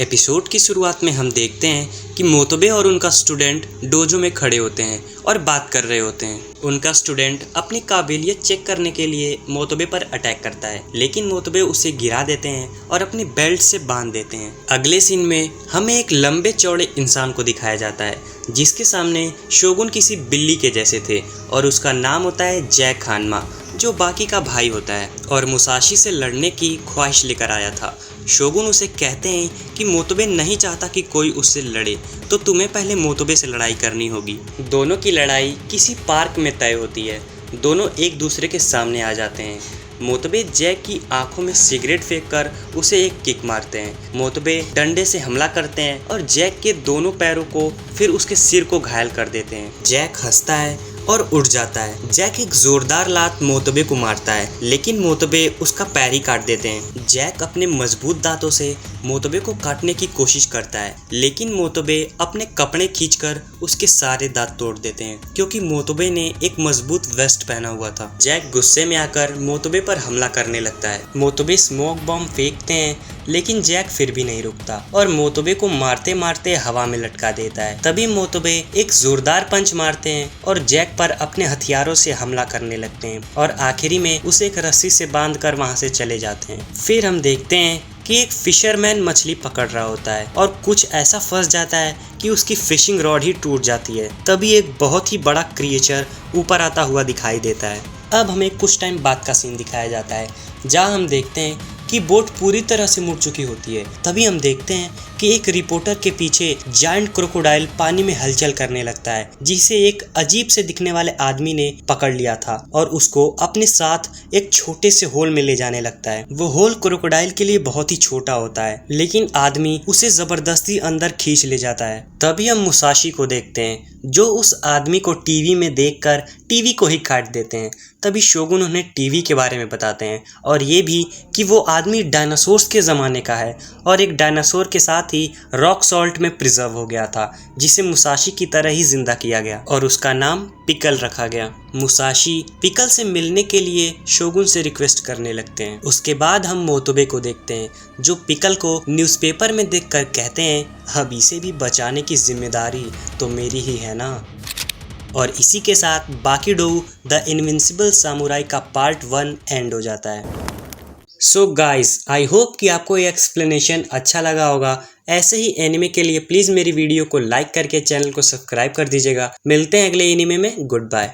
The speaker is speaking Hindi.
एपिसोड की शुरुआत में हम देखते हैं कि मोतबे और उनका स्टूडेंट डोजो में खड़े होते हैं और बात कर रहे होते हैं। उनका स्टूडेंट अपनी काबिलियत चेक करने के लिए मोतबे पर अटैक करता है, लेकिन मोतबे उसे गिरा देते हैं और अपनी बेल्ट से बांध देते हैं। अगले सीन में हमें एक लंबे चौड़े इंसान को दिखाया जाता है जिसके सामने शोगुन किसी बिल्ली के जैसे थे और उसका नाम होता है जैक हानमा, जो बाकी का भाई होता है और मुसाशी से लड़ने की ख्वाहिश लेकर आया था। शोगुन उसे कहते हैं कि मोतबे नहीं चाहता कि कोई उससे लड़े, तो तुम्हें पहले मोतबे से लड़ाई करनी होगी। दोनों की लड़ाई किसी पार्क में तय होती है। दोनों एक दूसरे के सामने आ जाते हैं। मोतबे जैक की आंखों में सिगरेट फेंककर उसे एक किक मारते हैं। मोतबे डंडे से हमला करते हैं और जैक के दोनों पैरों को फिर उसके सिर को घायल कर देते हैं। जैक हंसता है और उठ जाता है। जैक एक जोरदार लात मोतबे को मारता है, लेकिन मोतबे उसका पैर ही काट देते हैं। जैक अपने मजबूत दांतों से मोतबे को काटने की कोशिश करता है, लेकिन मोतबे अपने कपड़े खींचकर उसके सारे दांत तोड़ देते हैं, क्योंकि मोतबे ने एक मजबूत वेस्ट पहना हुआ था। जैक गुस्से में आकर मोतबे पर हमला करने लगता है। मोतबे स्मोक बॉम्ब फेंकते हैं, लेकिन जैक फिर भी नहीं रुकता और मोतबे को मारते मारते हवा में लटका देता है। तभी मोतबे एक जोरदार पंच मारते हैं और जैक पर अपने हथियारों से हमला करने लगते हैं और आखिरी में उसे एक रस्सी से बांधकर वहां से चले जाते हैं। फिर हम देखते हैं कि एक फिशरमैन मछली पकड़ रहा होता है और कुछ ऐसा फंस जाता है कि उसकी फिशिंग रॉड ही टूट जाती है। तभी एक बहुत ही बड़ा क्रिएचर ऊपर आता हुआ दिखाई देता है। अब हमें कुछ टाइम बाद का सीन दिखाया जाता है, जहाँ हम देखते हैं कि बोट पूरी तरह से मुड़ चुकी होती है। तभी हम देखते हैं कि एक रिपोर्टर के पीछे जायंट क्रोकोडाइल पानी में हलचल करने लगता है, जिसे एक अजीब से दिखने वाले आदमी ने पकड़ लिया था और उसको अपने साथ एक छोटे से होल में ले जाने लगता है। वो होल क्रोकोडाइल के लिए बहुत ही छोटा होता है, लेकिन आदमी उसे जबरदस्ती अंदर खींच ले जाता है। तभी हम मुसाशी को देखते हैं, जो उस आदमी को टीवी में देखकर टीवी को ही काट देते हैं। तभी शोगुन उन्हें टीवी के बारे में बताते हैं और ये भी कि वो आदमी डायनासोर्स के ज़माने का है और एक डायनासोर के साथ ही रॉक सॉल्ट में प्रिजर्व हो गया था, जिसे मुसाशी की तरह ही जिंदा किया गया और उसका नाम पिकल रखा गया। मुसाशी पिकल से मिलने के लिए शोगुन से रिक्वेस्ट करने लगते हैं। उसके बाद हम मोतबे को देखते हैं, जो पिकल को न्यूज़पेपर में देखकर कहते हैं, अब इसे भी बचाने की जिम्मेदारी तो मेरी ही है ना। और इसी के साथ बाकी डोऊ द इनविंसिबल सामुराई का पार्ट 1 एंड हो जाता है। सो गाइस, आई होप कि आपको ये एक्सप्लेनेशन अच्छा लगा होगा। ऐसे ही एनिमे के लिए प्लीज़ मेरी वीडियो को लाइक करके चैनल को सब्सक्राइब कर दीजिएगा। मिलते हैं अगले एनिमे में। Good bye.